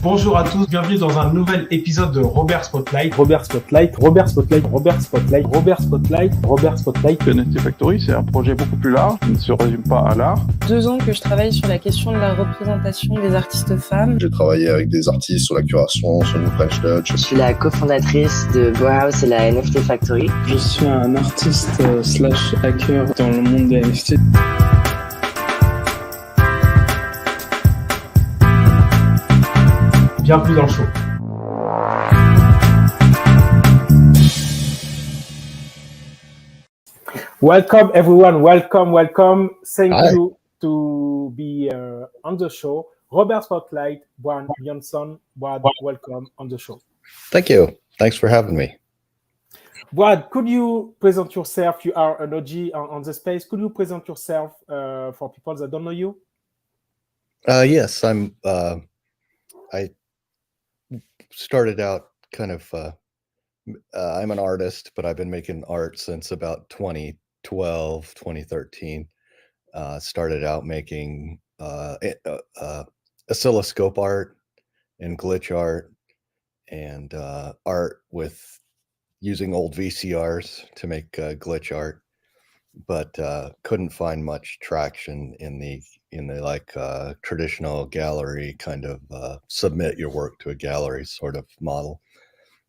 Bonjour à tous, bienvenue dans un nouvel épisode de Robert Spotlight. Robert Spotlight, Robert Spotlight, Robert Spotlight, Robert Spotlight, Robert Spotlight. Generative Art, c'est un projet beaucoup plus large, qui ne se résume pas à l'art. 2 ans que je travaille sur la question de la représentation des artistes femmes. J'ai travaillé avec des artistes sur la curation, sur le French Touch. Je suis la cofondatrice de Bauhaus et la NFT Factory. Je suis un artiste / hacker dans le monde des NFT. Bienvenue dans le show. Welcome everyone, welcome. Thank you to be on the show. Robert Spotlight, Bard Ionson. Bard, welcome on the show. Thank you. Thanks for having me. Bard, could you present yourself? You are an OG on the space. Could you present yourself for people that don't know you? Yes, I started out kind of, I'm an artist, but I've been making art since about 2012, 2013. Started out making oscilloscope art and glitch art and art with using old VCRs to make glitch art, but couldn't find much traction in the like traditional gallery kind of submit your work to a gallery sort of model.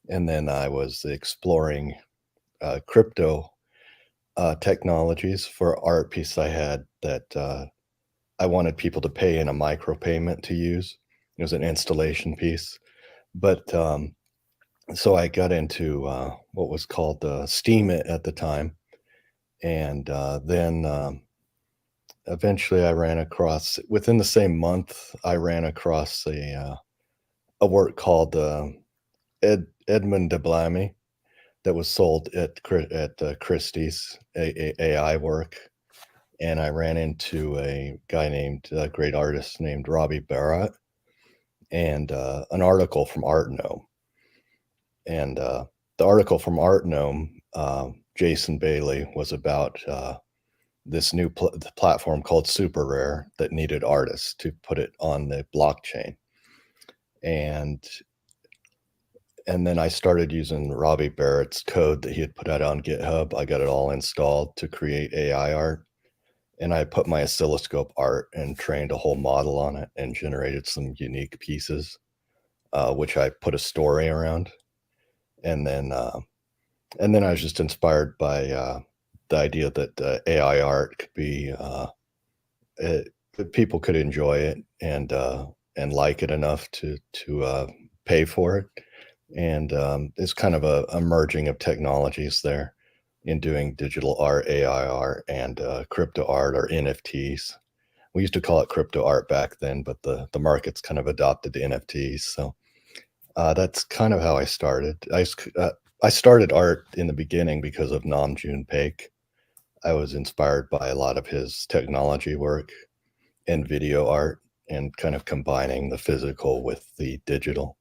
And then I was exploring crypto technologies for art piece I had that I wanted people to pay in a micropayment to use. It was an installation piece, but so I got into what was called Steam at the time, and then eventually I ran across, within the same month, I ran across a work called Edmund de Blamy that was sold at Christie's, AI work. And I ran into a guy named, a great artist named Robbie Barrett, and an article from Art Gnome. And the article from Art Gnome, Jason Bailey, was about this new platform called Super Rare that needed artists to put it on the blockchain. And then I started using Robbie Barrett's code that he had put out on GitHub. I got it all installed to create AI art. And I put my oscilloscope art and trained a whole model on it and generated some unique pieces, which I put a story around. And then I was just inspired by the idea that AI art could be, people could enjoy it and like it enough to pay for it. And it's kind of a merging of technologies there in doing digital art, AI art, and crypto art or NFTs. We used to call it crypto art back then, but the market's kind of adopted the NFTs. So that's kind of how I started. I started art in the beginning because of Nam June Paik. I was inspired by a lot of his technology work and video art and kind of combining the physical with the digital.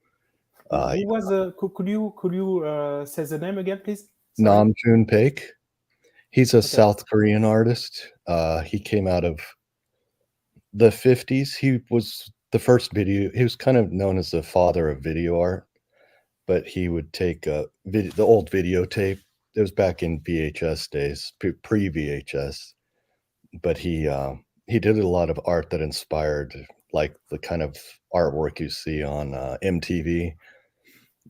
Who was could you say the name again, please? Sorry. Nam June Paik. He's a South Korean artist. He came out of the 50s. He was the first video. He was kind of known as the father of video art, but he would take the old videotape. It was back in VHS days, pre-VHS. But he did a lot of art that inspired like the kind of artwork you see on MTV.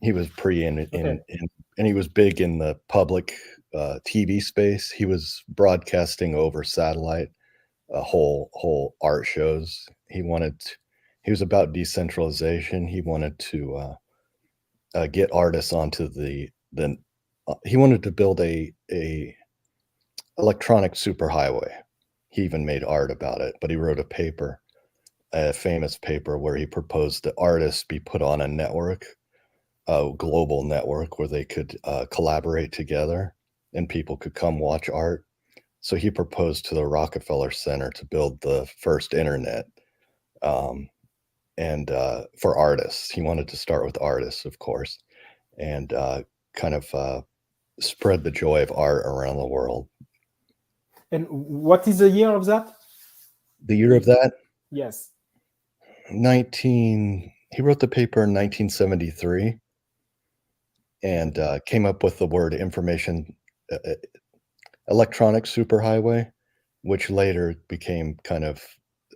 He was and he was big in the public TV space. He was broadcasting over satellite whole art shows. He was about decentralization. He wanted to get artists onto he wanted to build a electronic superhighway. He even made art about it, but he wrote a famous paper where he proposed that artists be put on a network, a global network where they could collaborate together and people could come watch art. So he proposed to the Rockefeller Center to build the first internet and for artists. He wanted to start with artists, of course, and kind of spread the joy of art around the world. And what is the year of that? The year of that? Yes. he wrote the paper in 1973 and came up with the word information electronic superhighway, which later became kind of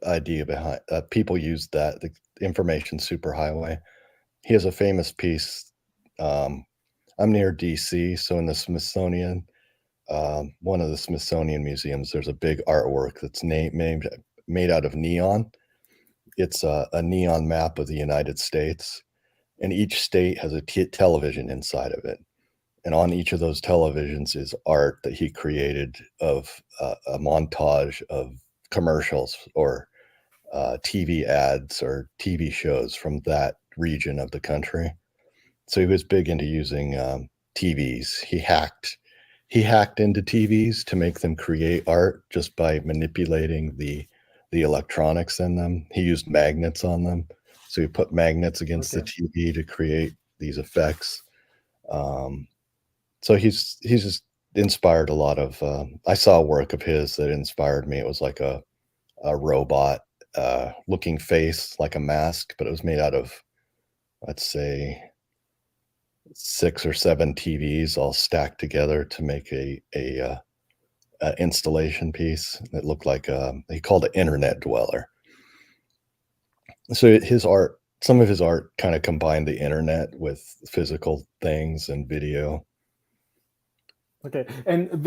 idea behind people used that, the information superhighway. He has a famous piece. I'm near DC, so in the Smithsonian, one of the Smithsonian museums, there's a big artwork that's made out of neon. It's a neon map of the United States, and each state has a television inside of it. And on each of those televisions is art that he created of a montage of commercials or TV ads or TV shows from that region of the country. So he was big into using TVs. He hacked into TVs to make them create art just by manipulating the electronics in them. He used magnets on them. So he put magnets against the TV to create these effects. So he's just inspired a lot of, I saw work of his that inspired me. It was like a robot looking face, like a mask, but it was made out of, let's say, 6 or 7 TVs all stacked together to make a installation piece that looked like he called it internet dweller. So his art, some of his art kind of combined the internet with physical things and video. Okay, and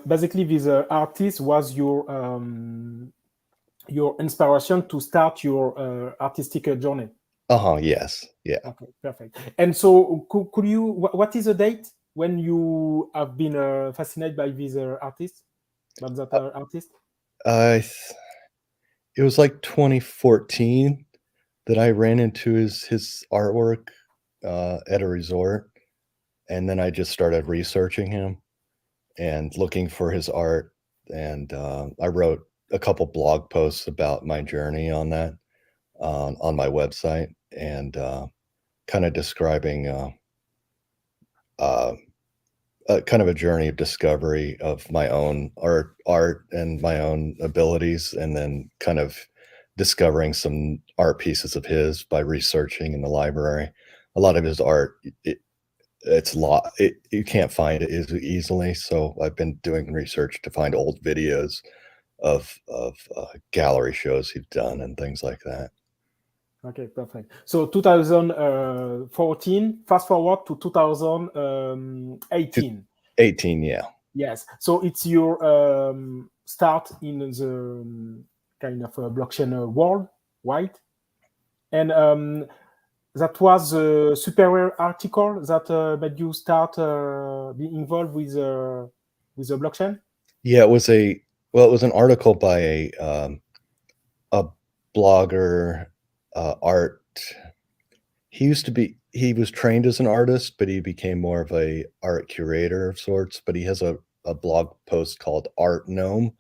basically this artist was your inspiration to start your artistic journey. Yes, yeah. Okay, perfect. And so, could you? What is the date when you have been fascinated by this artist, by that artist? It was like 2014 that I ran into his artwork at a resort, and then I just started researching him and looking for his art, and I wrote a couple blog posts about my journey on that on my website, and kind of describing kind of a journey of discovery of my own art and my own abilities, and then kind of discovering some art pieces of his by researching in the library. A lot of his art, you can't find it as easily, so I've been doing research to find old videos of gallery shows he's done and things like that. Okay, perfect. So 2014, fast forward to 2018. 18, yeah. Yes. So it's your start in the kind of blockchain world, right? And that was a superior article that made you start being involved with the blockchain. Yeah, it was an article by a blogger, art. He was trained as an artist, but he became more of a art curator of sorts. But he has a blog post called Art Gnome,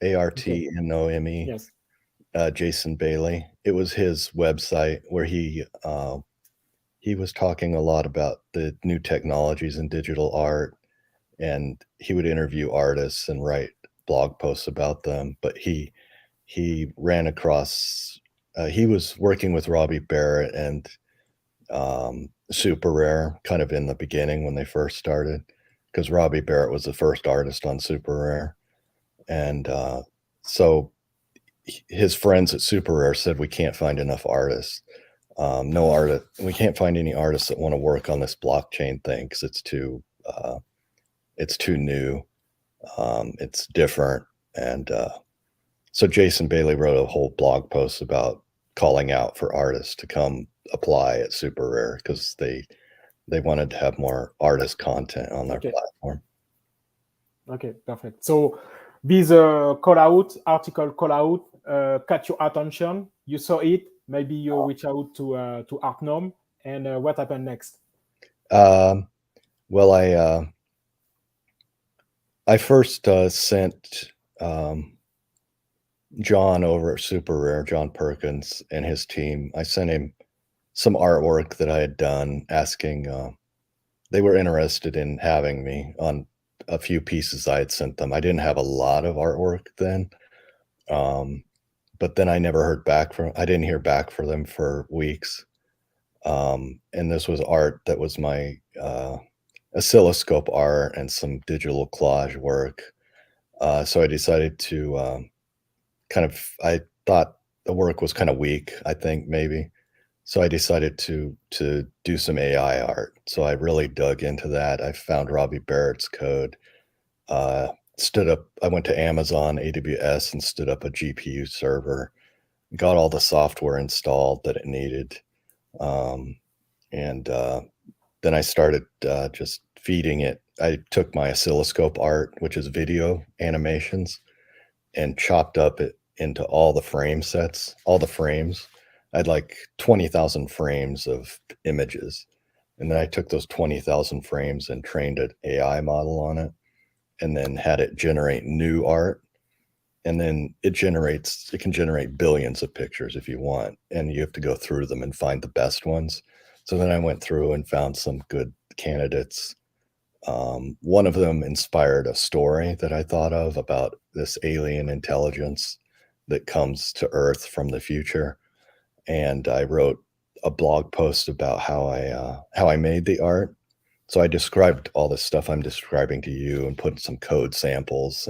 ARTNOME. Yes. Jason Bailey. It was his website where he was talking a lot about the new technologies in digital art, and he would interview artists and write blog posts about them. But he ran across, he was working with Robbie Barrett and Super Rare kind of in the beginning when they first started, because Robbie Barrett was the first artist on Super Rare. And so his friends at Super Rare said, we can't find enough artists. We can't find any artists that want to work on this blockchain thing because it's too new. It's different. And so Jason Bailey wrote a whole blog post about calling out for artists to come apply at Super Rare because they wanted to have more artist content on their platform. Okay, perfect. So this article call out caught your attention. You saw it. Maybe you reach out to Art Gnome. And what happened next? Well, I first sent John over at Super Rare, John Perkins and his team. I sent him some artwork that I had done, asking, they were interested in having me on a few pieces I had sent them. I didn't have a lot of artwork then. But then I never heard back I didn't hear back from them for weeks. And this was art that was my oscilloscope art and some digital collage work. So I decided to I thought the work was kind of weak, I think maybe. So I decided to do some AI art. So I really dug into that. I found Robbie Barrett's code. I went to Amazon AWS and stood up a GPU server, got all the software installed that it needed. And then I started just feeding it. I took my oscilloscope art, which is video animations, and chopped up it into all the frame sets, all the frames. I had like 20,000 frames of images. And then I took those 20,000 frames and trained an AI model on it, and then had it generate new art. And then it can generate billions of pictures if you want. And you have to go through them and find the best ones. So then I went through and found some good candidates. One of them inspired a story that I thought of about this alien intelligence that comes to Earth from the future. And I wrote a blog post about how I made the art. So I described all this stuff I'm describing to you and put some code samples,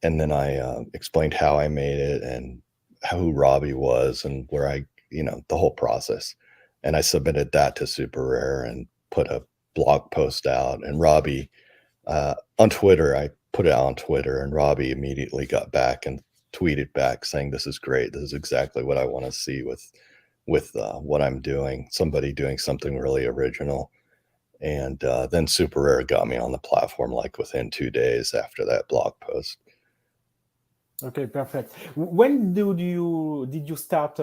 and then I explained how I made it and who Robbie was and where the whole process. And I submitted that to Super Rare and put a blog post out. And Robbie, on Twitter, I put it on Twitter, and Robbie immediately got back and tweeted back saying, "This is great. This is exactly what I want to see with what I'm doing. Somebody doing something really original." And then Super Rare got me on the platform like within 2 days after that blog post. Okay, perfect. When did you start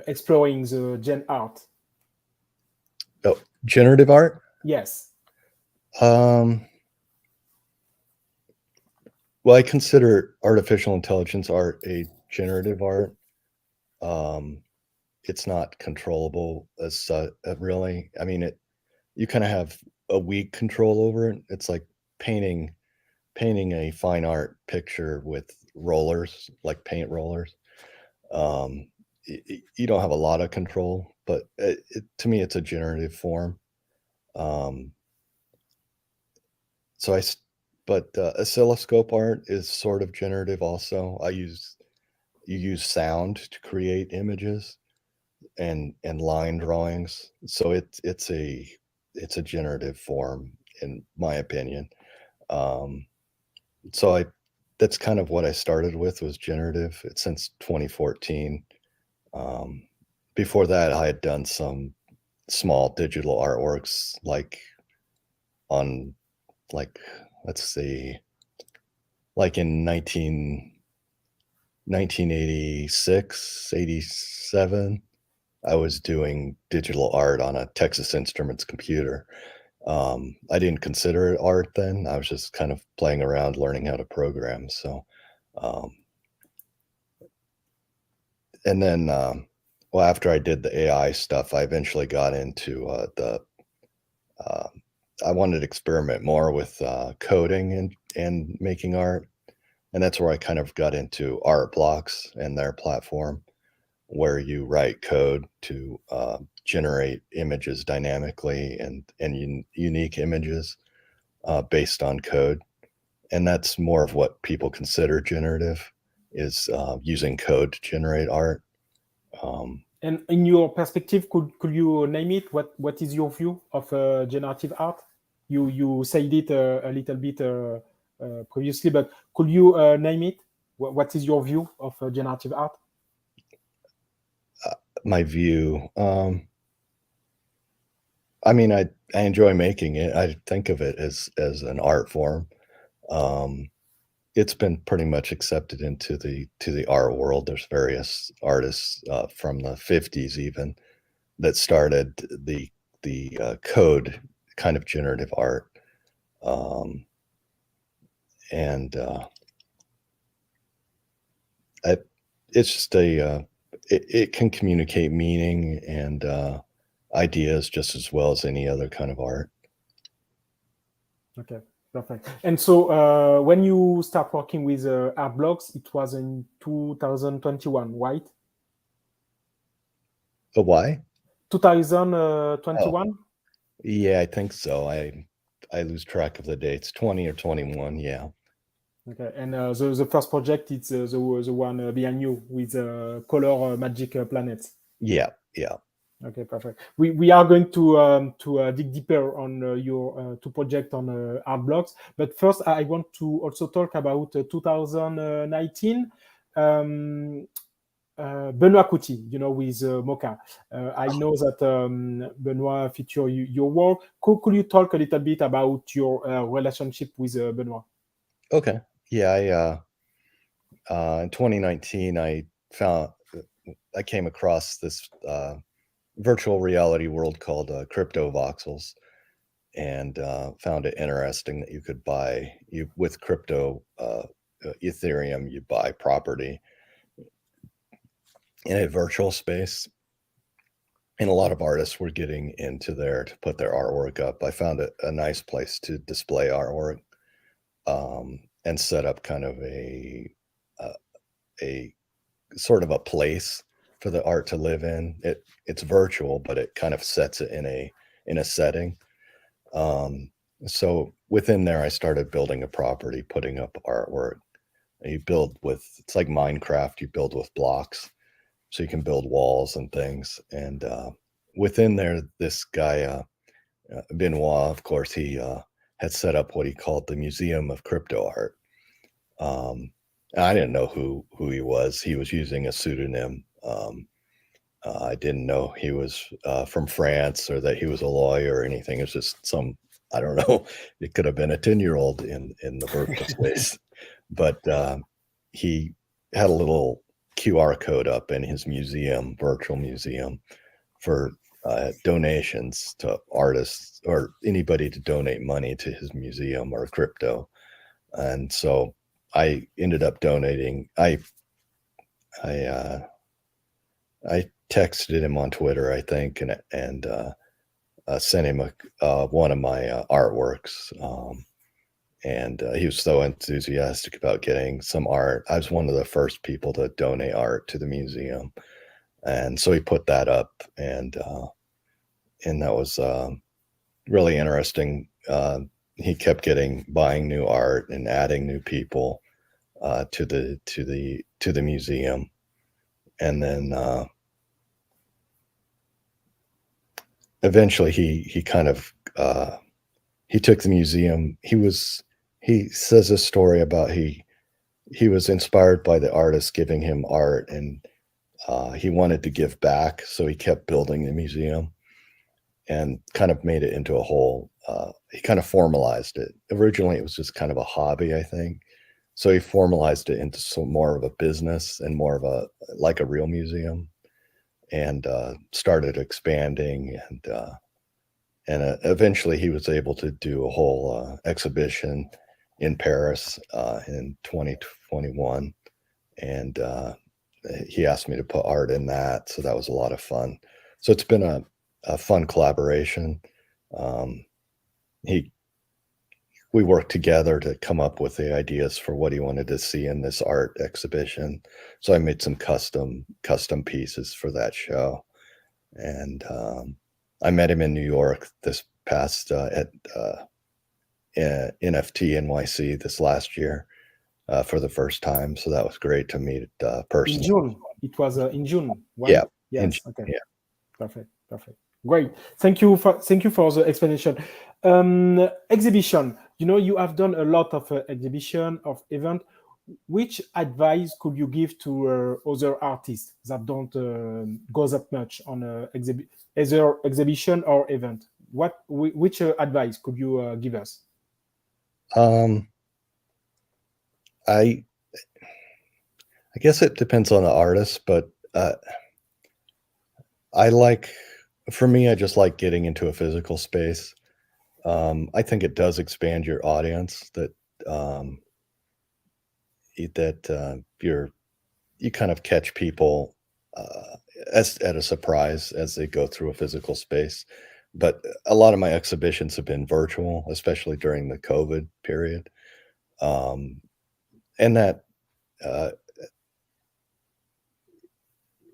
exploring the gen art? Oh, generative art? Yes. Well, I consider artificial intelligence art a generative art. It's not controllable as really. I mean, you kind of have a weak control over it. It's like painting a fine art picture with rollers, like paint rollers. You don't have a lot of control, but to me, it's a generative form. But oscilloscope art is sort of generative also. You use sound to create images and line drawings. So it's a generative form, in my opinion. So that's kind of what I started with, was generative. It's since 2014. Before that, I had done some small digital artworks, let's see, like in 1986, 87, I was doing digital art on a Texas Instruments computer. I didn't consider it art then. I was just kind of playing around, learning how to program. So, and then, well, after I did the AI stuff, I eventually got into I wanted to experiment more with coding and making art. And that's where I kind of got into Art Blocks and their platform, where you write code to generate images dynamically and unique images based on code. And that's more of what people consider generative, is using code to generate art. And in your perspective, could you name it? What is your view of generative art? You said it a little bit previously, but could you name it? What is your view of generative art? My view, I mean, I enjoy making it. I think of it as an art form. It's been pretty much accepted into the art world. There's various artists from the 50s even that started the code kind of generative art. And it's just it can communicate meaning and ideas just as well as any other kind of art. Okay, perfect. And so when you start working with art blocks, it was in 2021, right? Oh, why? 2021? Yeah, I think so. I lose track of the dates. 20 or 21. Yeah. Okay, and the first project is the one behind you with color magic planets. Yeah. Okay, perfect. We are going to dig deeper on your two projects on art blocks, but first I want to also talk about 2019. Benoit Couty, with Mocha. I know that Benoit feature your work. Could you talk a little bit about your relationship with Benoit? Okay. Yeah. In 2019, I came across this virtual reality world called crypto voxels, and found it interesting that you could buy with crypto Ethereum. You buy property in a virtual space, and a lot of artists were getting into there to put their artwork up. I found it a nice place to display artwork, and set up kind of a sort of a place for the art to live in. It's virtual, but it kind of sets it in a setting. So within there, I started building a property, putting up artwork. You build with, it's like Minecraft, you build with blocks. So you can build walls and things. And within there, this guy, Benoit, of course, he had set up what he called the Museum of Crypto Art. I didn't know who he was. He was using a pseudonym. I didn't know he was from France or that he was a lawyer or anything. It was just some, I don't know, it could have been a 10-year-old in the virtual space. But he had a little QR code up in his museum, virtual museum, for donations to artists or anybody to donate money to his museum or crypto. And so I ended up donating. I texted him on Twitter, I think, and sent him one of my artworks. And he was so enthusiastic about getting some art. I was one of the first people to donate art to the museum, and so he put that up, and that was really interesting. He kept buying new art and adding new people to the museum, and then eventually he kind of he took the museum. He says a story about he was inspired by the artist giving him art, and he wanted to give back, so he kept building the museum and kind of made it into a whole. He kind of formalized it. Originally, it was just kind of a hobby, I think. So he formalized it into some more of a business and more of like a real museum, and started expanding, and eventually he was able to do a whole exhibition in Paris in 2021, and he asked me to put art in that, so that was a lot of fun. So it's been a fun collaboration. We worked together to come up with the ideas for what he wanted to see in this art exhibition. So I made some custom pieces for that show. And I met him in New York this past at NFT NYC this last year for the first time. So that was great to meet personally. In June. It was in June, right? Yeah. Yes. Okay. Yeah. Perfect. Great. Thank you for the explanation. Exhibition. You have done a lot of exhibition of event. Which advice could you give to other artists that don't go that much on either exhibition or event? Which advice could you give us? I guess it depends on the artist, but for me, I just like getting into a physical space. I think it does expand your audience, that you kind of catch people at a surprise as they go through a physical space. But a lot of my exhibitions have been virtual, especially during the COVID period. And that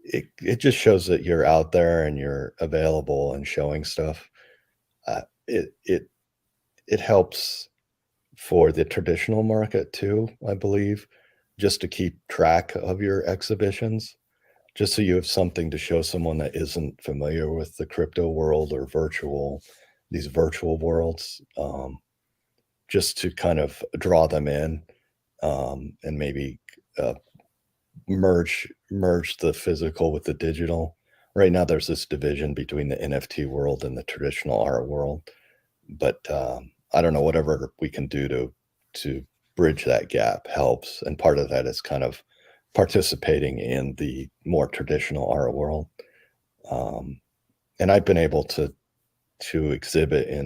it just shows that you're out there and you're available and showing stuff. It helps for the traditional market too, I believe, just to keep track of your exhibitions, just so you have something to show someone that isn't familiar with the crypto world or these virtual worlds, just to kind of draw them in, and maybe merge the physical with the digital. Right now, there's this division between the NFT world and the traditional art world, but I don't know, whatever we can do to bridge that gap helps, and part of that is kind of participating in the more traditional art world. And I've been able to exhibit in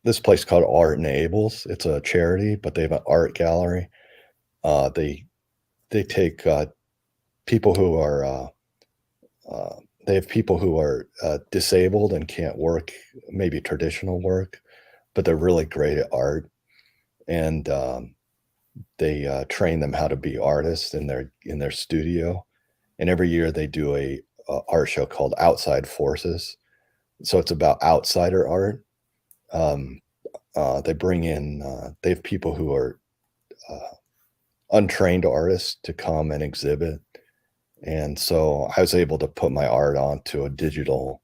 this place called Art Enables. It's a charity, but they have an art gallery. They take people who are they have people who are disabled and can't work maybe traditional work, but they're really great at art, and they train them how to be artists in their studio. And every year they do a art show called Outside Forces. So it's about outsider art. They bring in they have people who are untrained artists to come and exhibit. And so I was able to put my art onto a digital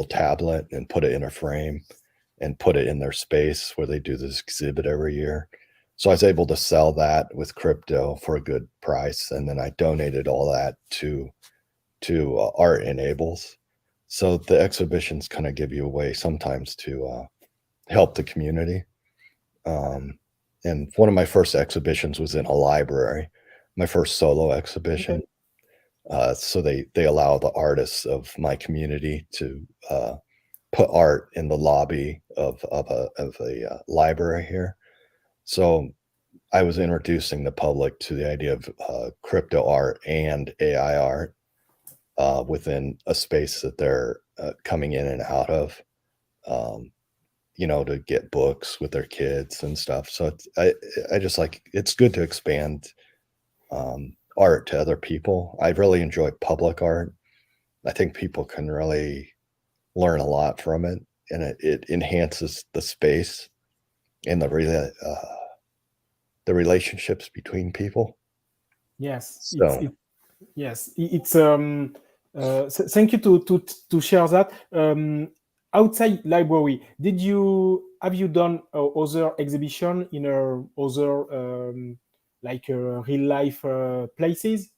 tablet and put it in a frame and put it in their space where they do this exhibit every year. So I was able to sell that with crypto for a good price, and then I donated all that to Art Enables. So the exhibitions kind of give you a way sometimes to help the community. And one of my first exhibitions was in a library, my first solo exhibition. So they allow the artists of my community to put art in the lobby of a library here. So I was introducing the public to the idea of crypto art and AI art within a space that they're coming in and out of, to get books with their kids and stuff. So I just like, it's good to expand art to other people. I really enjoy public art. I think people can really learn a lot from it, and it enhances the space and the relationships between people. Yes. So It's thank you to share that. Outside library, have you done other exhibition in other real life places?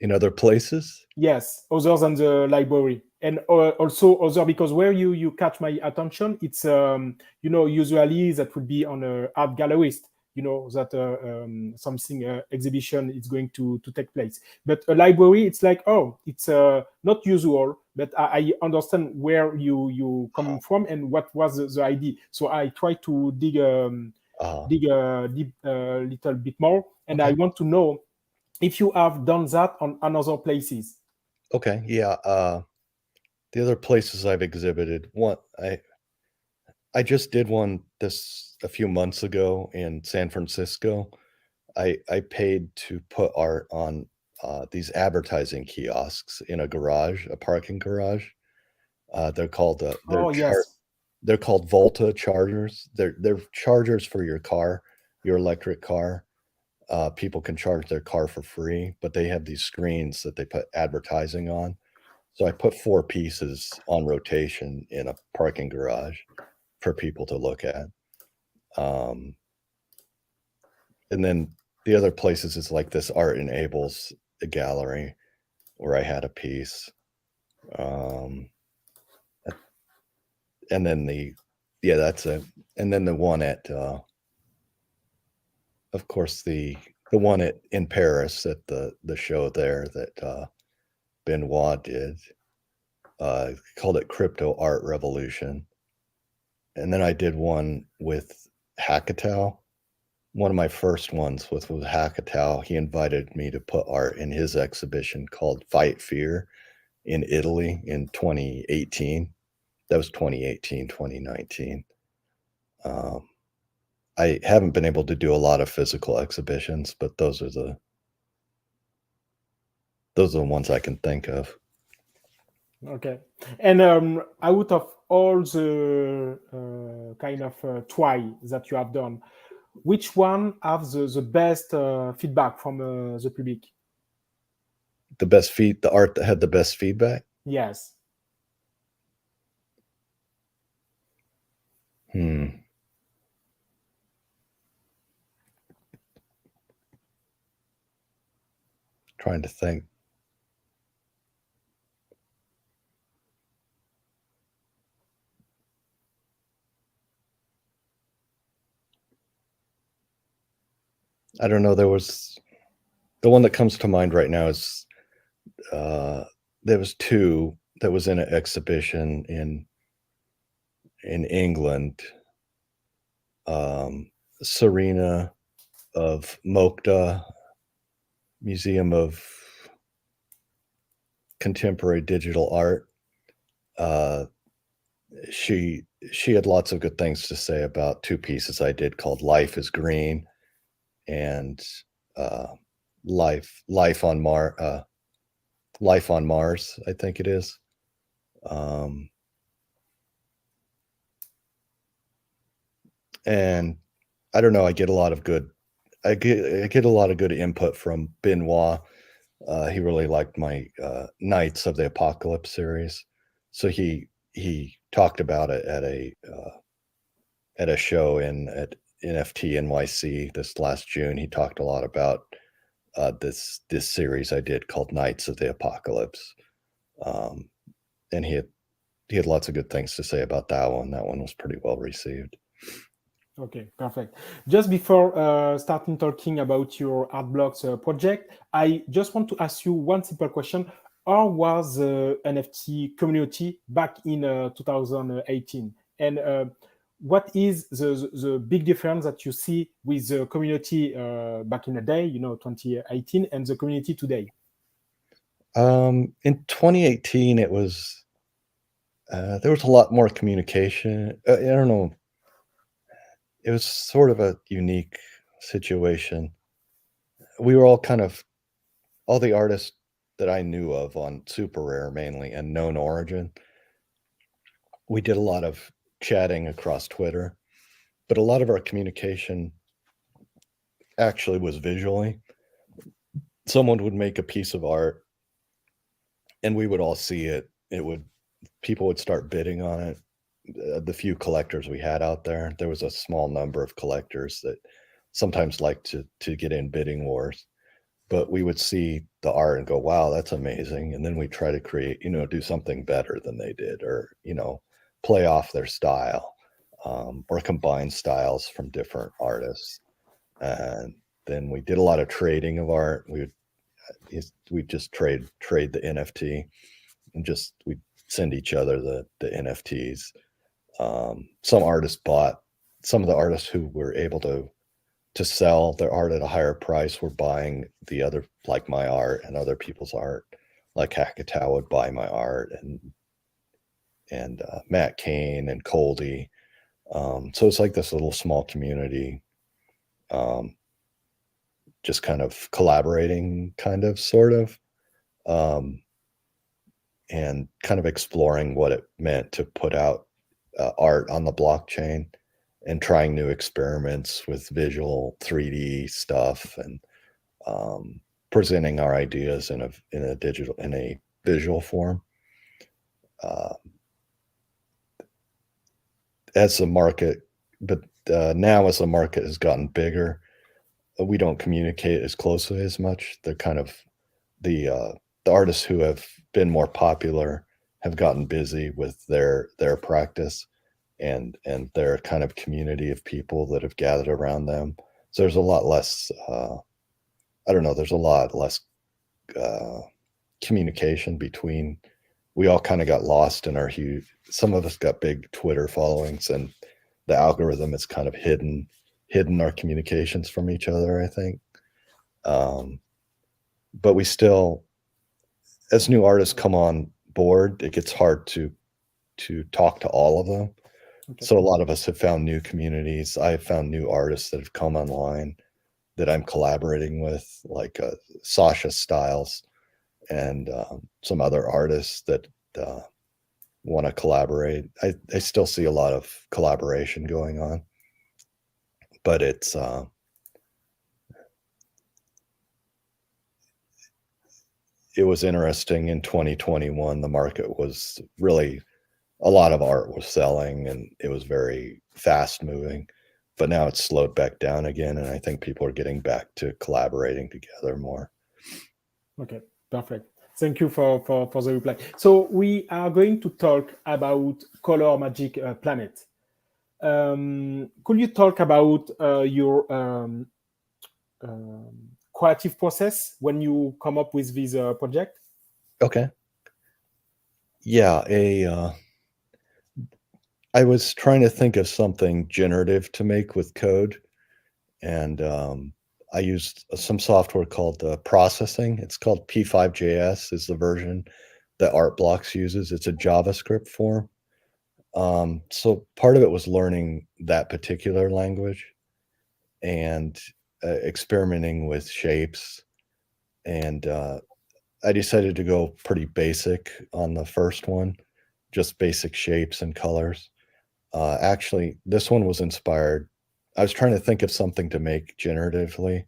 in other places, Yes, other than the library, and also other, because where you catch my attention, it's usually that would be on a art gallerist, that something exhibition is going to take place. But a library, it's like, oh, it's not usual, but I understand where you coming from and what was the idea. So I try to dig deep a little bit more, and I Okay. want to know if you have done that on another places. Okay, yeah. The other places I've exhibited, I just did one a few months ago in San Francisco. I paid to put art on these advertising kiosks in a parking garage. They're called Yes. they're called Volta chargers. They're chargers for your car, your electric car. People can charge their car for free, but they have these screens that they put advertising on. So I put 4 pieces on rotation in a parking garage for people to look at. And then the other places is like this Art Enables gallery where I had a piece. And then that's it. And then the one at, of course, the one in Paris at the show there that Benoit did, called it Crypto Art Revolution. And then I did one with Hackatow. One of my first ones with Hackatow. He invited me to put art in his exhibition called Fight Fear in Italy in 2018. That was 2018, 2019. I haven't been able to do a lot of physical exhibitions, but those are those are the ones I can think of. Okay. And out of all the kind of try that you have done, which one have the best feedback from the public? The art that had the best feedback? Yes. Trying to think. I don't know. There was the one that comes to mind right now is there was two that was in an exhibition in England. Serena of Mokta, Museum of Contemporary Digital Art. She had lots of good things to say about two pieces I did called Life is Green and Life on Mars, I think it is. And I don't know, I get a lot of good input from Benoit. He really liked my Knights of the Apocalypse series. So he talked about it at a show at NFT NYC this last June. He talked a lot about this series I did called Knights of the Apocalypse. And he had lots of good things to say about that one. That one was pretty well received. Okay, perfect. Just before starting talking about your Art Blocks project, I just want to ask you one simple question. How was the NFT community back in 2018? And what is the big difference that you see with the community back in the day, 2018, and the community today? In 2018, it was there was a lot more communication. I don't know. It was sort of a unique situation. We were all the artists that I knew of on Super Rare mainly and Known Origin. We did a lot of chatting across Twitter, but a lot of our communication actually was visually. Someone would make a piece of art and we would all see it. People would start bidding on it. The few collectors we had out there was a small number of collectors that sometimes liked to get in bidding wars, but we would see the art and go, wow, that's amazing. And then we try to create, do something better than they did, or, play off their style, or combine styles from different artists. And then we did a lot of trading of art. We'd just trade the NFT and we'd send each other the NFTs. Some of the artists who were able to sell their art at a higher price were buying the other, like my art and other people's art. Like Hakata would buy my art, and Matt Kane and Coldy. So it's like this little small community, just kind of collaborating, sort of, and kind of exploring what it meant to put out art on the blockchain and trying new experiments with visual 3D stuff and presenting our ideas in a visual form. As the market, but now as the market has gotten bigger, we don't communicate as closely as much. They're kind of the artists who have been more popular have gotten busy with their practice and their kind of community of people that have gathered around them. So there's a lot less, there's a lot less communication between. We all kind of got lost in some of us got big Twitter followings, and the algorithm has kind of hidden our communications from each other, I think. But we still, as new artists come on board, it gets hard to talk to all of them. Okay. So a lot of us have found new communities. I have found new artists that have come online that I'm collaborating with, like Sasha Styles and some other artists that want to collaborate. I still see a lot of collaboration going on, but it's it was interesting in 2021. The market was really, a lot of art was selling and it was very fast moving, but now it's slowed back down again. And I think people are getting back to collaborating together more. Okay, perfect. Thank you for the reply. So we are going to talk about color magic planet. Could you talk about your creative process when you come up with this project? Okay. Yeah, I was trying to think of something generative to make with code, and I used some software called processing. It's called P5JS is the version that Artblocks uses. It's a JavaScript form. So part of it was learning that particular language and experimenting with shapes. And I decided to go pretty basic on the first one, just basic shapes and colors. Actually, this one was inspired. I was trying to think of something to make generatively,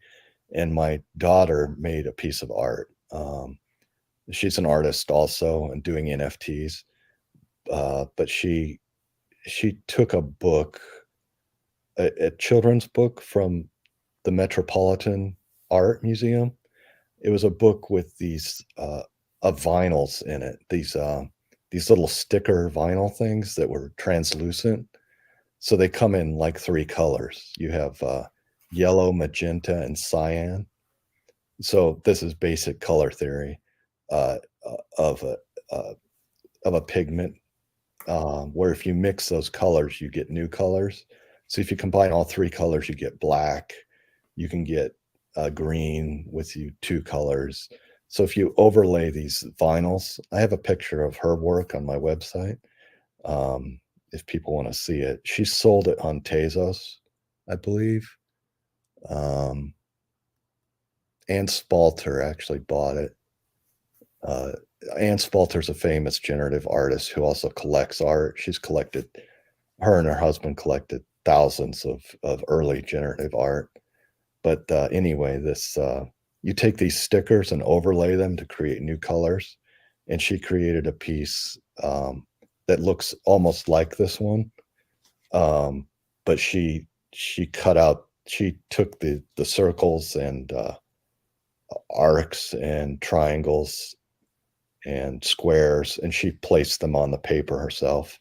and my daughter made a piece of art. She's an artist also and doing NFTs, but she took a book, a children's book from the Metropolitan Art Museum. It was a book with these of vinyls in it. These little sticker vinyl things that were translucent. So they come in like 3 colors. You have yellow, magenta, and cyan. So this is basic color theory of a pigment, where if you mix those colors, you get new colors. So if you combine all 3 colors, you get black. You can get green with 2 colors. So if you overlay these vinyls, I have a picture of her work on my website. If people want to see it, she sold it on Tezos, I believe. Ann Spalter actually bought it. Ann Spalter's a famous generative artist who also collects art. Her and her husband collected thousands of early generative art. But anyway, you take these stickers and overlay them to create new colors. And she created a piece that looks almost like this one. But she took the circles and arcs and triangles and squares, and she placed them on the paper herself.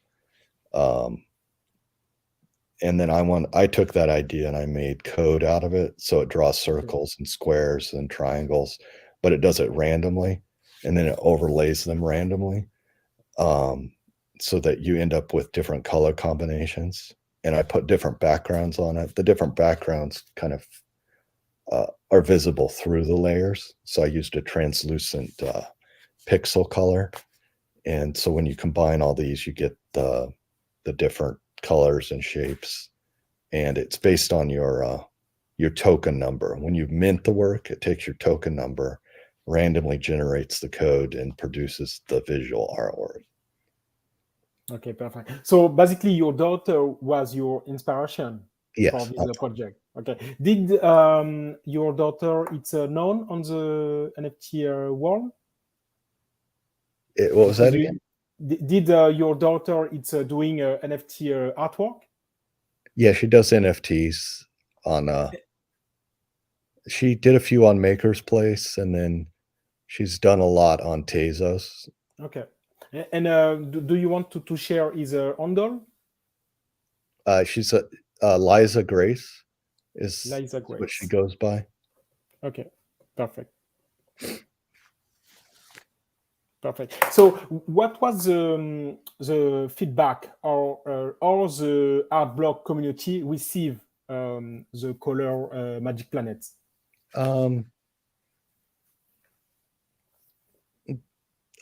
And then I took that idea and I made code out of it. So it draws circles and squares and triangles, but it does it randomly. And then it overlays them randomly, so that you end up with different color combinations. And I put different backgrounds on it. The different backgrounds kind of are visible through the layers. So I used a translucent pixel color. And so when you combine all these, you get the different colors and shapes. And it's based on your token number. When you mint the work, it takes your token number, randomly generates the code, and produces the visual artwork. Okay, perfect. So basically, your daughter was your inspiration for this project. Okay. Did your daughter, it's known on the NFT world? What was that again? Did your daughter, it's doing NFT artwork? Yeah, she does NFTs on. She did a few on Maker's Place, and then she's done a lot on Tezos. Okay. And do you want to share his handle? She's Liza Grace is Liza Grace. what she goes by. Okay, perfect. Perfect. So, what was the feedback or the art block community receive the color Magic Planets?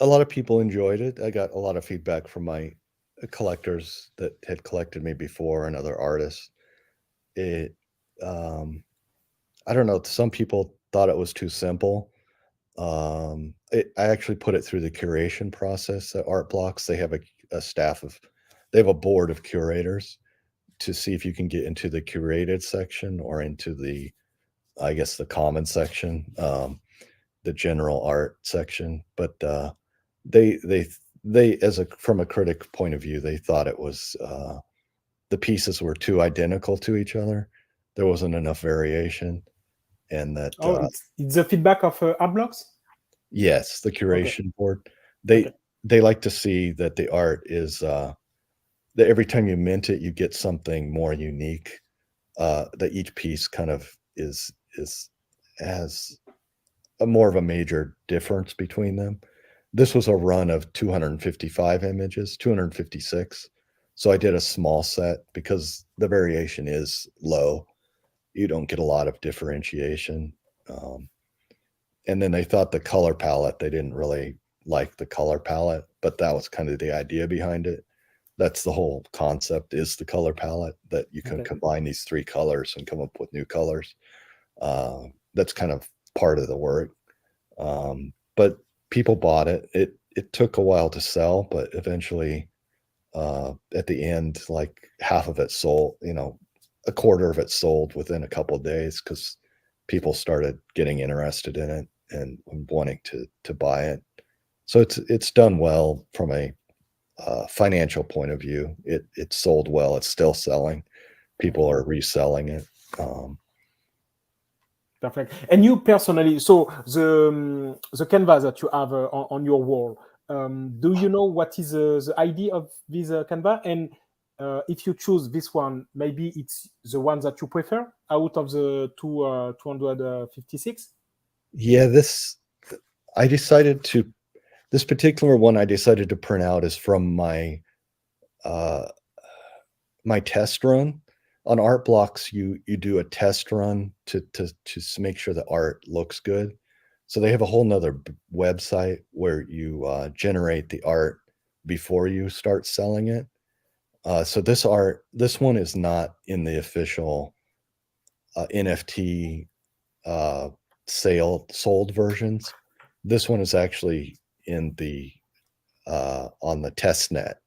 A lot of people enjoyed it. I got a lot of feedback from my collectors that had collected me before and other artists. I don't know. Some people thought it was too simple. I actually put it through the curation process at Art Blocks. They have a staff of, they have a board of curators to see if you can get into the curated section or into the, I guess, the common section, the general art section. But they from a critic point of view, they thought it was the pieces were too identical to each other. There wasn't enough variation, and that it's the feedback of Art Blocks. Yes, the curation board. Okay. They like to see that the art is that every time you mint it, you get something more unique. That each piece kind of has a more of a major difference between them. This was a run of 255 images, 256. So I did a small set because the variation is low. You don't get a lot of differentiation. And then they thought the color palette, they didn't really like the color palette, but that was kind of the idea behind it. That's the whole concept, is the color palette, that you can combine these three colors and come up with new colors. That's kind of part of the work. But people bought it. It took a while to sell, but eventually at the end, like half of it sold, a quarter of it sold within a couple of days because people started getting interested in it and wanting to buy it. So it's done well from a financial point of view. It sold well. It's still selling. People are reselling it. Perfect. And you personally, so the canvas that you have on your wall, do you know what is the idea of this canvas? And if you choose this one, maybe it's the one that you prefer out of the 256? Yeah, this particular one I decided to print out is from my my test run. On Art Blocks, you do a test run to make sure the art looks good. So they have a whole nother website where you generate the art before you start selling it. So this one is not in the official NFT sold versions. This one is actually in the on the test net.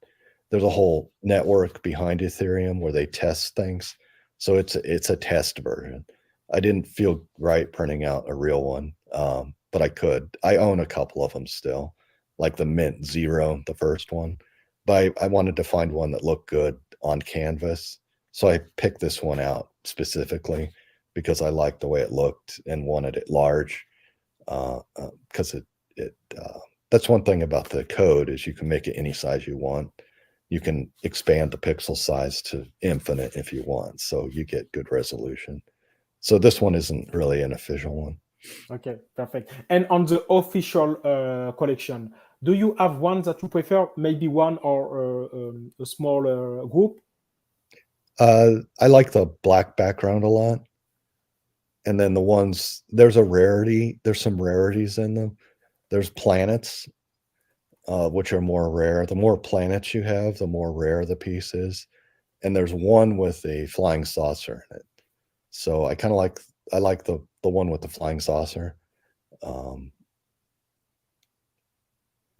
There's a whole network behind Ethereum where they test things. So it's a test version. I didn't feel right printing out a real one, but I could. I own a couple of them still, like the Mint Zero, the first one. But I wanted to find one that looked good on canvas. So I picked this one out specifically because I liked the way it looked and wanted it large. Because that's one thing about the code, is you can make it any size you want. You can expand the pixel size to infinite if you want, so you get good resolution. So this one isn't really an official one. Okay, perfect. And on the official collection, do you have one that you prefer? Maybe one or a small group? I like the black background a lot. And then the ones, there's a rarity. There's some rarities in them. There's planets, which are more rare. The more planets you have, the more rare the piece is. And there's one with a flying saucer in it. So I like the one with the flying saucer.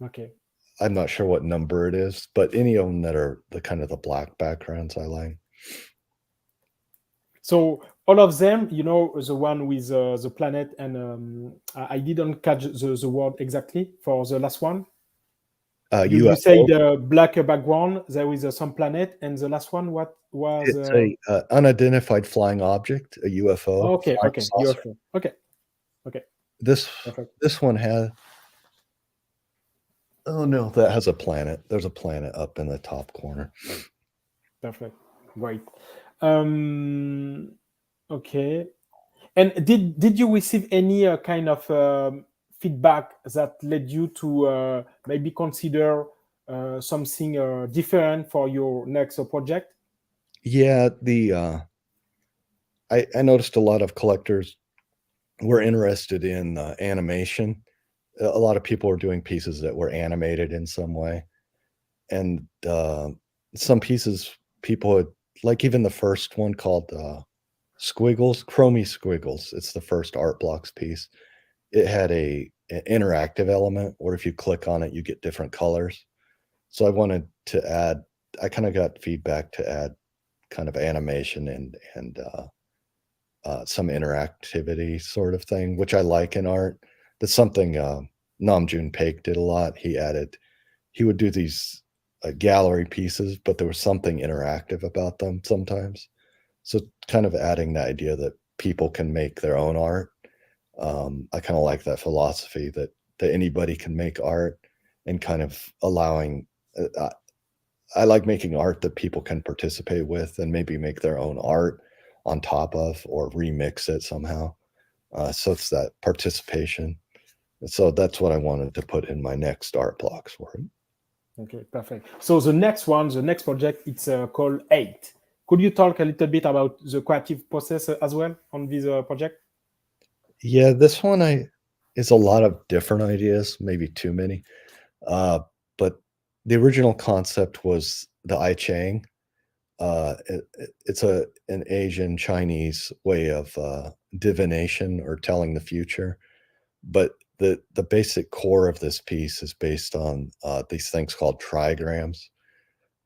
Okay. I'm not sure what number it is, but any of them that are the kind of the black backgrounds I like. So all of them, the one with the planet, and I didn't catch the word exactly for the last one. You say the black background, there is some planet, and the last one, what was? It's a unidentified flying object, a UFO. Okay, UFO. Okay. This one has. Oh no, that has a planet. There's a planet up in the top corner. Perfect. Right. Okay. And did you receive any kind of feedback that led you to maybe consider something different for your next project? Yeah, I noticed a lot of collectors were interested in animation. A lot of people were doing pieces that were animated in some way, and some pieces people had, like even the first one called Squiggles, Chromie Squiggles. It's the first Art Blocks piece. It had a interactive element, where if you click on it, you get different colors. So I wanted to add, I kind of got feedback to add kind of animation and some interactivity sort of thing, which I like in art. That's something Namjoon Paik did a lot. He would do these gallery pieces, but there was something interactive about them sometimes. So kind of adding the idea that people can make their own art. I kind of like that philosophy that anybody can make art, and kind of allowing, I like making art that people can participate with and maybe make their own art on top of, or remix it somehow. So it's that participation. So that's what I wanted to put in my next art blocks for it. Okay, perfect. So the next one, the next project, it's called 8. Could you talk a little bit about the creative process as well on this project? Yeah, this one is a lot of different ideas, maybe too many. But the original concept was the I Ching. It's an Asian Chinese way of divination, or telling the future. But the basic core of this piece is based on these things called trigrams,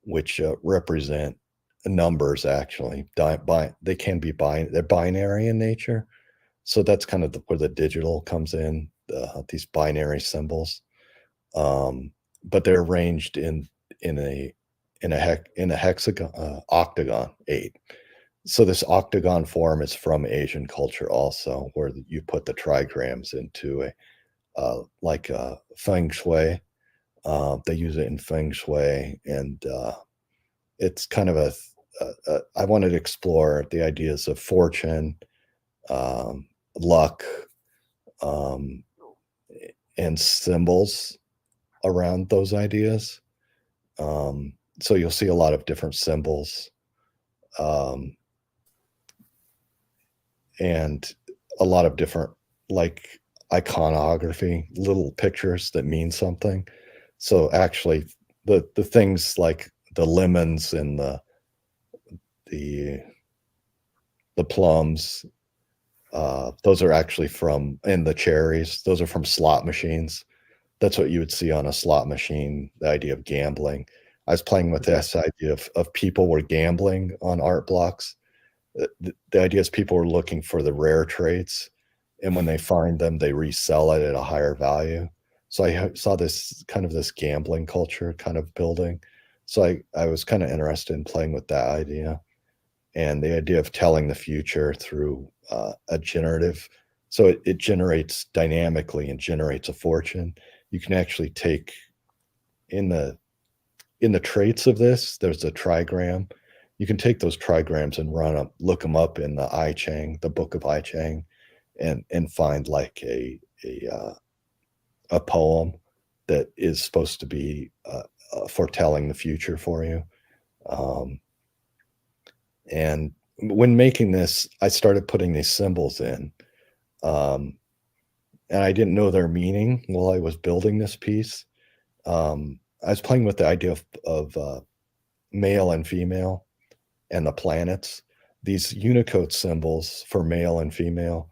which represent numbers. Actually, they can be they're binary in nature. So that's kind of where the digital comes in. These binary symbols, but they're arranged in a hexagon, octagon 8. So this octagon form is from Asian culture also, where you put the trigrams into like feng shui. They use it in feng shui, and it's kind of I wanted to explore the ideas of fortune, luck, and symbols around those ideas. So you'll see a lot of different symbols, and a lot of different, like, iconography, little pictures that mean something. So actually the things like the lemons and the plums, those are actually and the cherries, those are from slot machines. That's what you would see on a slot machine, the idea of gambling. I was playing with this idea of people were gambling on art blocks. The idea is people are looking for the rare traits, and when they find them, they resell it at a higher value. So I saw this gambling culture kind of building. So I was kind of interested in playing with that idea, and the idea of telling the future through a generative. So it generates dynamically and generates a fortune. You can actually take in the traits of this, there's a trigram. You can take those trigrams and look them up in the I Ching, the book of I Ching, and find like a poem that is supposed to be foretelling the future for you. And when making this, I started putting these symbols in, and I didn't know their meaning while I was building this piece. I was playing with the idea of male and female and the planets. These Unicode symbols for male and female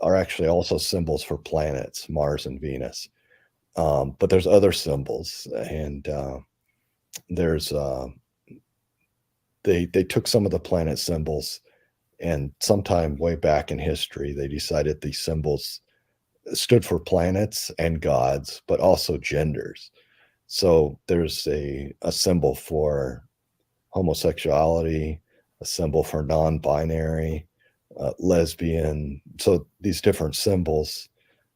are actually also symbols for planets, Mars and Venus. But there's other symbols, and there's they took some of the planet symbols, and sometime way back in history, they decided these symbols stood for planets and gods, but also genders. So there's a symbol for homosexuality, a symbol for non-binary, lesbian. So these different symbols,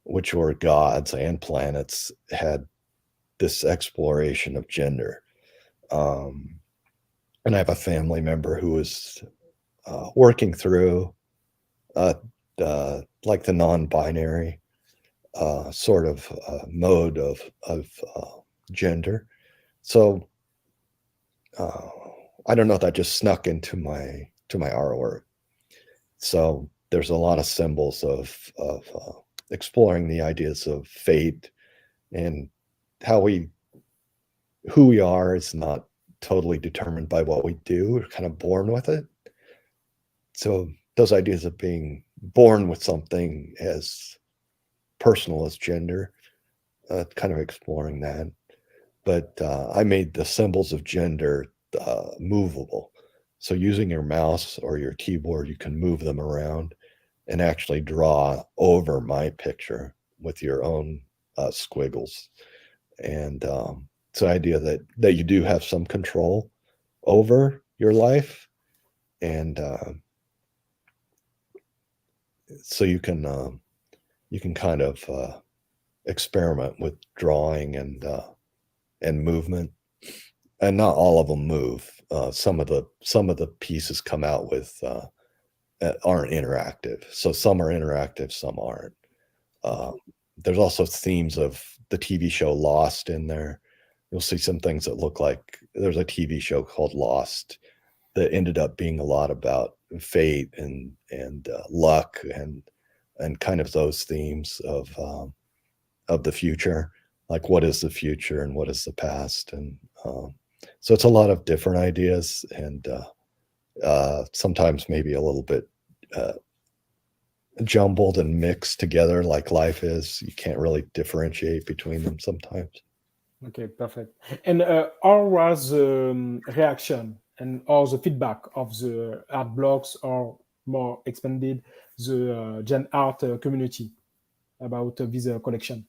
which were gods and planets, had this exploration of gender. And I have a family member who was working through like the non-binary sort of mode of gender. So I don't know, that just snuck into my artwork. So there's a lot of symbols of exploring the ideas of fate, and who we are is not totally determined by what we do. We're kind of born with it. So those ideas of being born with something has personal as gender, kind of exploring that. But I made the symbols of gender movable. So using your mouse or your keyboard, you can move them around and actually draw over my picture with your own squiggles. And it's the idea that you do have some control over your life. And so you can kind of experiment with drawing and movement. And not all of them move. Some of the pieces come out with aren't interactive. So some are interactive, some aren't. There's also themes of the TV show Lost in there. You'll see some things that look like there's a TV show called Lost that ended up being a lot about fate and luck and kind of those themes of the future, like what is the future and what is the past, and so it's a lot of different ideas, and sometimes maybe a little bit jumbled and mixed together, like life is. You can't really differentiate between them sometimes. Okay, perfect. And how was the reaction and or the feedback of the art blogs, or more expanded, the Gen Art community about this collection?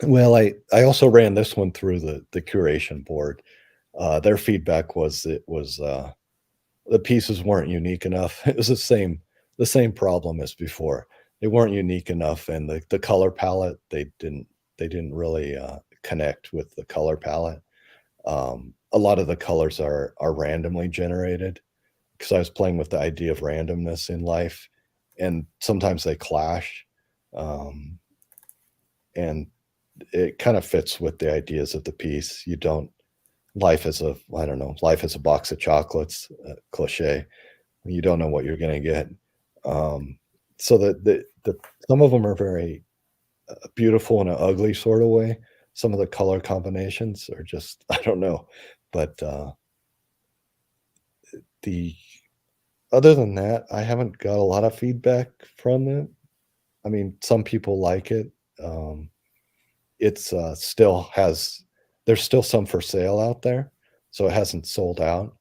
Well, I also ran this one through the curation board. Their feedback was the pieces weren't unique enough. It was the same problem as before. They weren't unique enough, and the color palette, they didn't really connect with the color palette. A lot of the colors are randomly generated, because I was playing with the idea of randomness in life, and sometimes they clash, and it kind of fits with the ideas of the piece. Life is a box of chocolates, cliche. You don't know what you're going to get. So the some of them are very beautiful in an ugly sort of way. Some of the color combinations are just, I don't know. But other than that, I haven't got a lot of feedback from it. I mean, some people like it. It's there's still some for sale out there, so it hasn't sold out.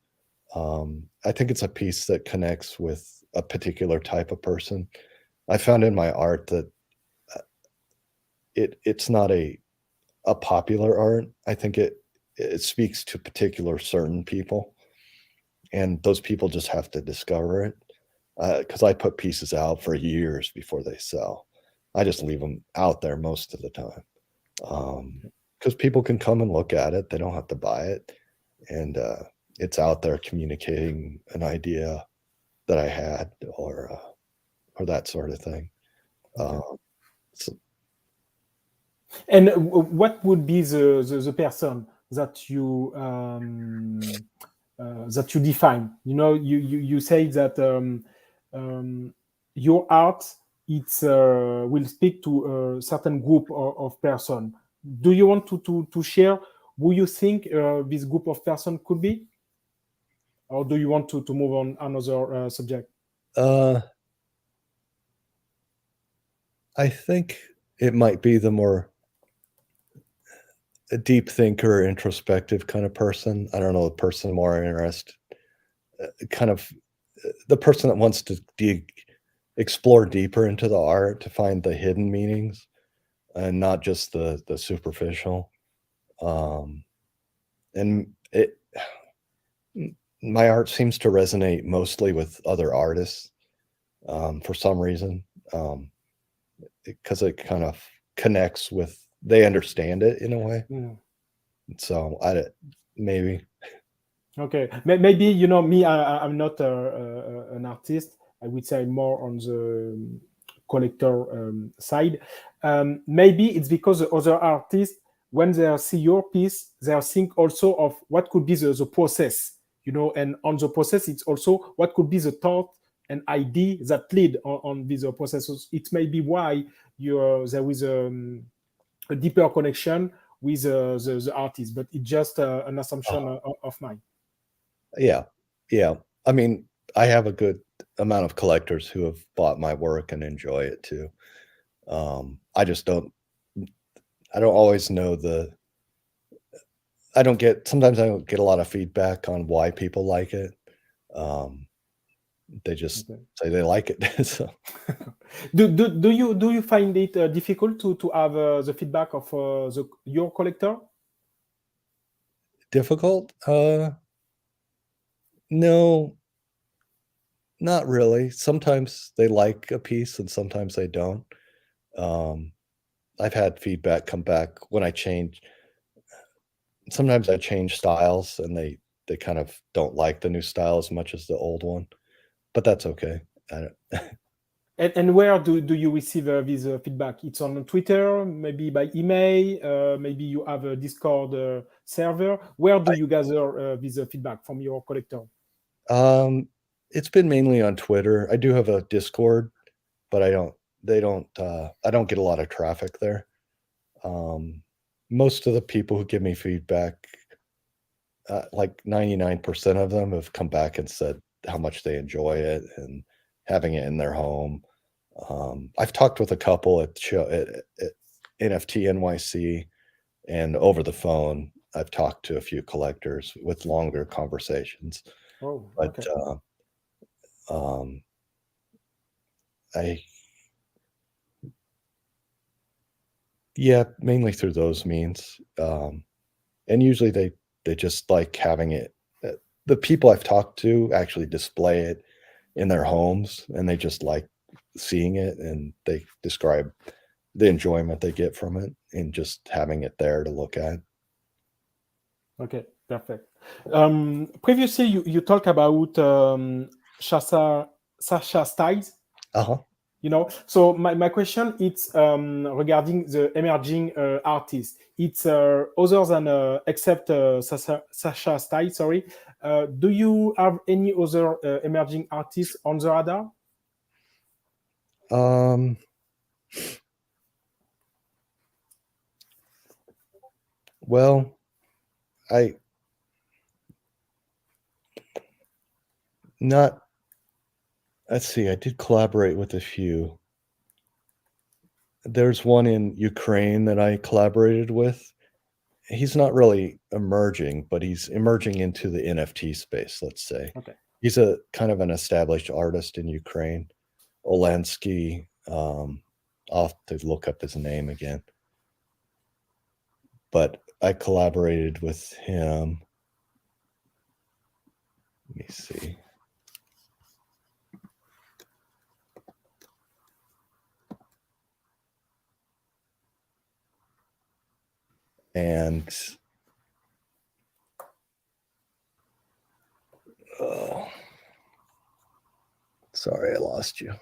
I think it's a piece that connects with a particular type of person. I found in my art that it's not a popular art. I think it speaks to particular certain people, and those people just have to discover it. Because I put pieces out for years before they sell. I just leave them out there most of the time. Because people can come and look at it. They don't have to buy it. And it's out there communicating an idea that I had, or that sort of thing. And what would be the person that you define? You know, you say that your art will speak to a certain group of person. Do you want to share who you think this group of person could be, or do you want to move on another subject? I think it might be the more a deep thinker, introspective kind of person. I don't know, the person more interested, kind of the person that wants to explore deeper into the art to find the hidden meanings, and not just the superficial. And my art seems to resonate mostly with other artists for some reason, because it kind of connects with, they understand it in a way. Yeah. So maybe. Okay, maybe, you know, me, I'm not an artist. I would say more on the collector side. Maybe it's because the other artists, when they see your piece, they think also of what could be the process, you know, and on the process, it's also what could be the thought and idea that lead on these processes. It may be why there is a deeper connection with the artist, but it's just an assumption of mine. Yeah. I mean, I have a good amount of collectors who have bought my work and enjoy it too. I just don't. I don't always know sometimes I don't get a lot of feedback on why people like it. They just Okay. say they like it. So Do you find it difficult to have the feedback of your collector? difficult? No, not really. Sometimes they like a piece and sometimes they don't. I've had feedback come back when I change. Sometimes I change styles and they kind of don't like the new style as much as the old one, but that's okay. I don't, And where do you receive this feedback? It's on Twitter, maybe by email, maybe you have a Discord server. Where do you gather this feedback from your collector? It's been mainly on Twitter. I do have a Discord, but I don't get a lot of traffic there. Most of the people who give me feedback, like 99% of them have come back and said how much they enjoy it and having it in their home. I've talked with a couple at NFT NYC, and over the phone, I've talked to a few collectors with longer conversations. Oh, But okay. mainly through those means. And usually they just like having it. The people I've talked to actually display it in their homes, and they just like seeing it, and they describe the enjoyment they get from it and just having it there to look at. Okay, perfect. Previously, you talked about Sasha Styles. So my question is regarding the emerging artists. It's other than except Sasha Styles. Sorry, do you have any other emerging artists on the radar? Well, let's see, I did collaborate with a few. There's one in Ukraine that I collaborated with. He's not really emerging, but he's emerging into the NFT space, let's say. Okay. He's a kind of an established artist in Ukraine. Olansky, I'll have to look up his name again. But I collaborated with him. Let me see. And sorry, I lost you.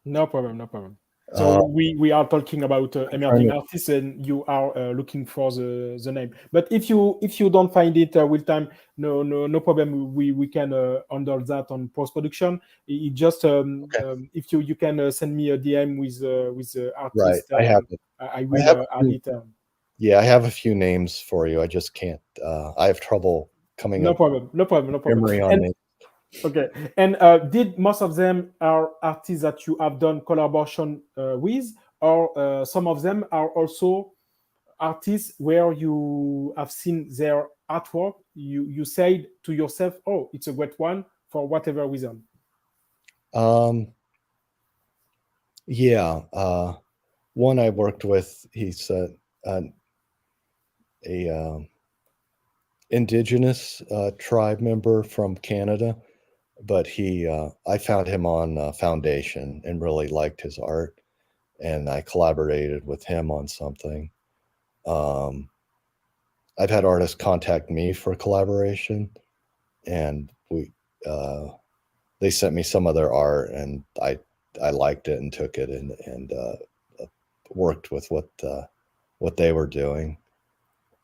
No problem. So we are talking about emerging artists, and you are looking for the name. But if you don't find it with time, no problem. We can handle that on post production. It just if you can send me a DM with the artist. Right, I have it. I will add it. Yeah, I have a few names for you. I just can't. I have trouble coming up. No problem. Memory on me. Okay, and did most of them are artists that you have done collaboration with, or some of them are also artists where you have seen their artwork, you said to yourself, oh, it's a great one for whatever reason? Yeah, one I worked with, he's a indigenous tribe member from Canada. But I found him on Foundation and really liked his art, and I collaborated with him on something. I've had artists contact me for collaboration, and they sent me some of their art, and I liked it and took it and worked with what they were doing.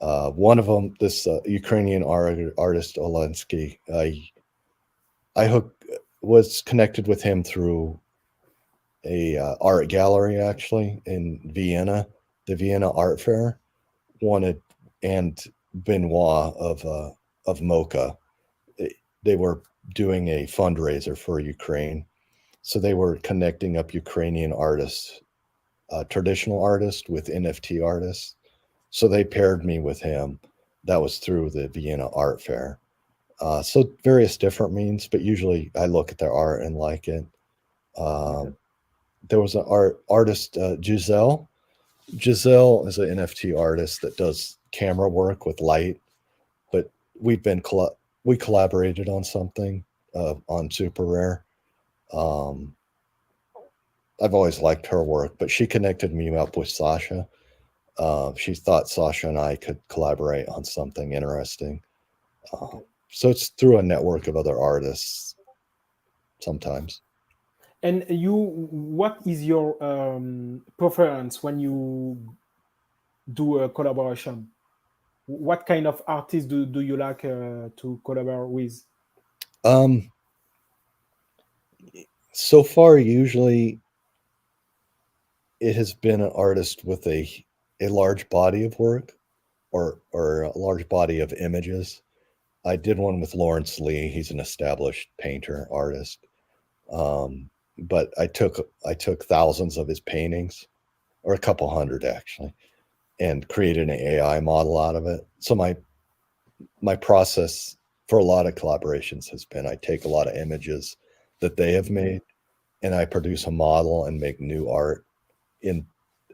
One of them, this Ukrainian artist Olansky, I was connected with him through a art gallery, actually, in Vienna, the Vienna Art Fair. And Benoit of Mocha. They were doing a fundraiser for Ukraine, so they were connecting up Ukrainian artists traditional artist with NFT artists. So they paired me with him. That was through the Vienna Art Fair. So various different means, but usually I look at their art and like it. There was an artist, Giselle. Giselle is an NFT artist that does camera work with light, but we collaborated on something on Super Rare. I've always liked her work, but she connected me up with Sasha. She thought Sasha and I could collaborate on something interesting. So it's through a network of other artists sometimes. And what is your preference when you do a collaboration? What kind of artists do you like to collaborate with? So far, usually it has been an artist with a large body of work or a large body of images. I did one with Lawrence Lee. He's an established painter, artist. But I took thousands of his paintings, or a couple hundred actually, and created an AI model out of it. So my process for a lot of collaborations has been I take a lot of images that they have made and I produce a model and make new art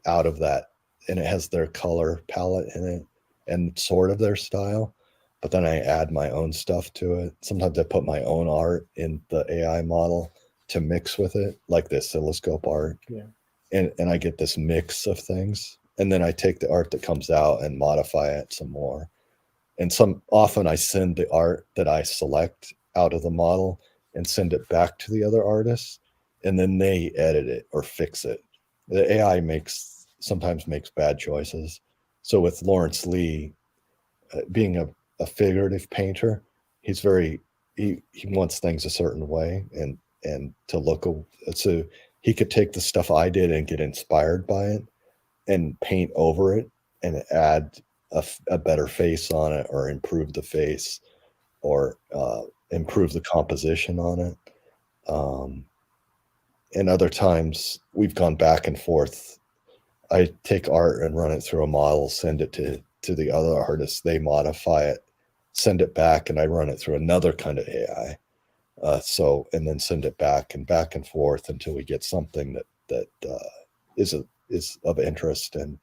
out of that. And it has their color palette in it and sort of their style. But then I add my own stuff to it. Sometimes I put my own art in the AI model to mix with it, like the oscilloscope art. Yeah. And I get this mix of things. And then I take the art that comes out and modify it some more. And often I send the art that I select out of the model and send it back to the other artists, and then they edit it or fix it. The AI sometimes makes bad choices. So with Lawrence Lee, being a figurative painter, he wants things a certain way and to look, so he could take the stuff I did and get inspired by it and paint over it and add a better face on it, or improve the face, or improve the composition on it. And other times we've gone back and forth. I take art and run it through a model, send it to the other artists, they modify it, send it back, and I run it through another kind of AI. And then send it back and forth until we get something that is of interest and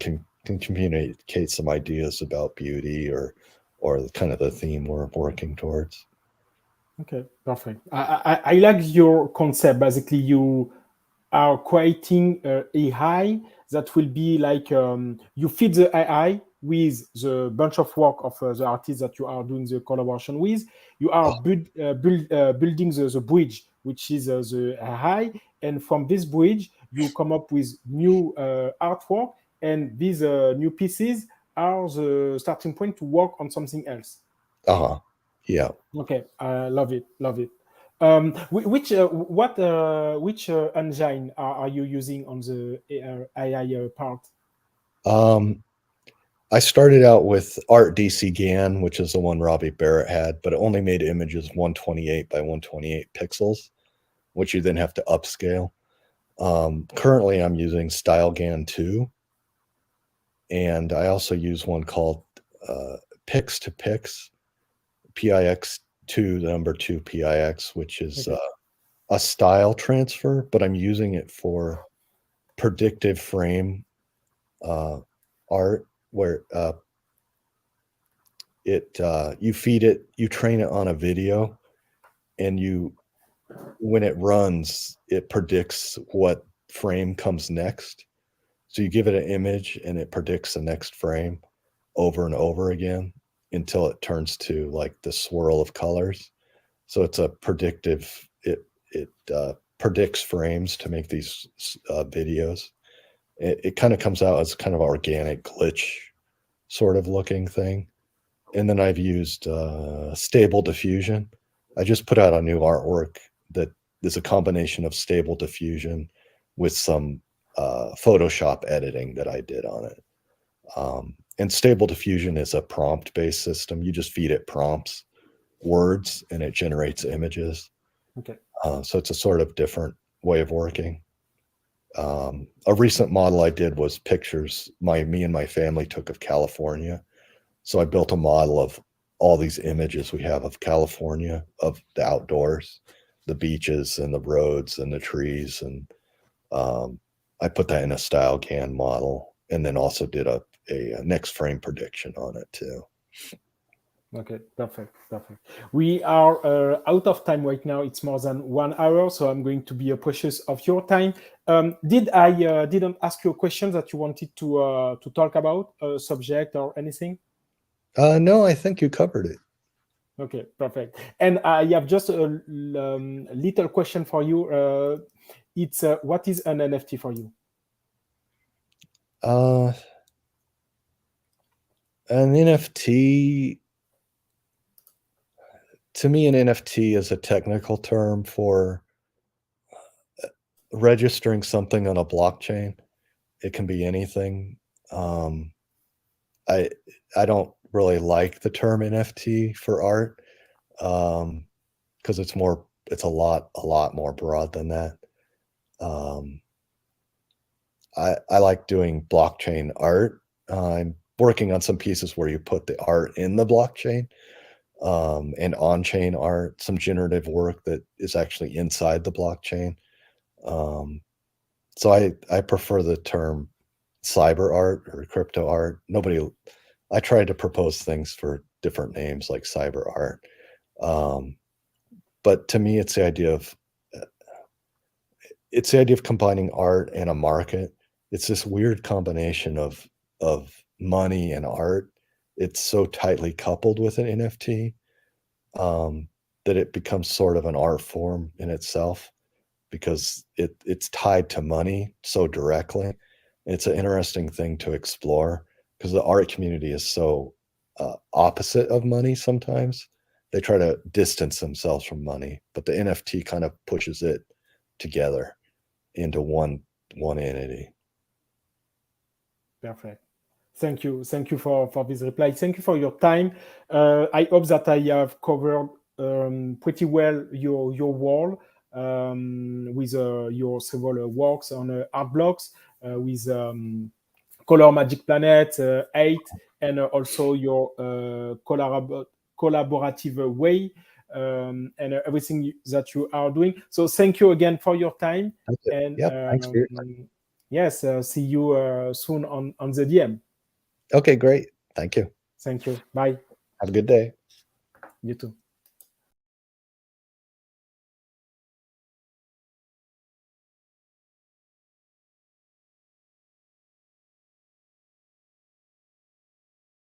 can communicate some ideas about beauty or kind of the theme we're working towards. Okay, perfect. I like your concept. Basically, you are creating AI that will be like you feed the AI with the bunch of work of the artists that you are doing the collaboration with. You are building the bridge, which is the AI, and from this bridge you come up with new artwork, and these new pieces are the starting point to work on something else. Yeah. Okay, love it. Which engine are you using on the AI part? I started out with Art DC GAN, which is the one Robbie Barrett had, but it only made images 128 by 128 pixels, which you then have to upscale. Currently, I'm using StyleGAN 2, and I also use one called Pix to Pix, PIX2, the number 2 PIX, which is a style transfer, but I'm using it for predictive frame art, where you feed it, you train it on a video, and when it runs, it predicts what frame comes next. So you give it an image and it predicts the next frame over and over again until it turns to like the swirl of colors. So it's a predictive, it predicts frames to make these videos. It kind of comes out as kind of organic glitch sort of looking thing. And then I've used Stable Diffusion. I just put out a new artwork that is a combination of Stable Diffusion with some Photoshop editing that I did on it. And Stable Diffusion is a prompt-based system. You just feed it prompts, words, and it generates images. Okay. So it's a sort of different way of working. A recent model I did was pictures me and my family took of California. So I built a model of all these images we have of California, of the outdoors, the beaches and the roads and the trees. And I put that in a style GAN model, and then also did a next frame prediction on it too. Okay, perfect. We are out of time right now. It's more than 1 hour, so I'm going to be precious of your time. Did I didn't ask you a question that you wanted to talk about, a subject or anything? No, I think you covered it. Okay, perfect. And I have just a little question for you. It's what is an NFT for you? An NFT, to me, an NFT is a technical term for registering something on a blockchain. It can be anything. I don't really like the term NFT for art, because it's a lot more broad than that. I like doing blockchain art. I'm working on some pieces where you put the art in the blockchain, and on-chain art, some generative work that is actually inside the blockchain. So I prefer the term cyber art or crypto art. I tried to propose things for different names like cyber art. But to me, it's the idea of combining art and a market. It's this weird combination of money and art. It's so tightly coupled with an NFT, that it becomes sort of an art form in itself, because it's tied to money so directly. It's an interesting thing to explore, because the art community is so opposite of money sometimes. They try to distance themselves from money, but the NFT kind of pushes it together into one entity. Perfect. Thank you for this reply. Thank you for your time. I hope that I have covered pretty well your wall, with your several works on art blocks, with Color Magic Planet 8, and also your collaborative way, and everything that you are doing. So thank you again for your time. And Thanks for your time. yes, see you soon on the DM. Okay, great. Thank you. Thank you. Bye. Have a good day. You too.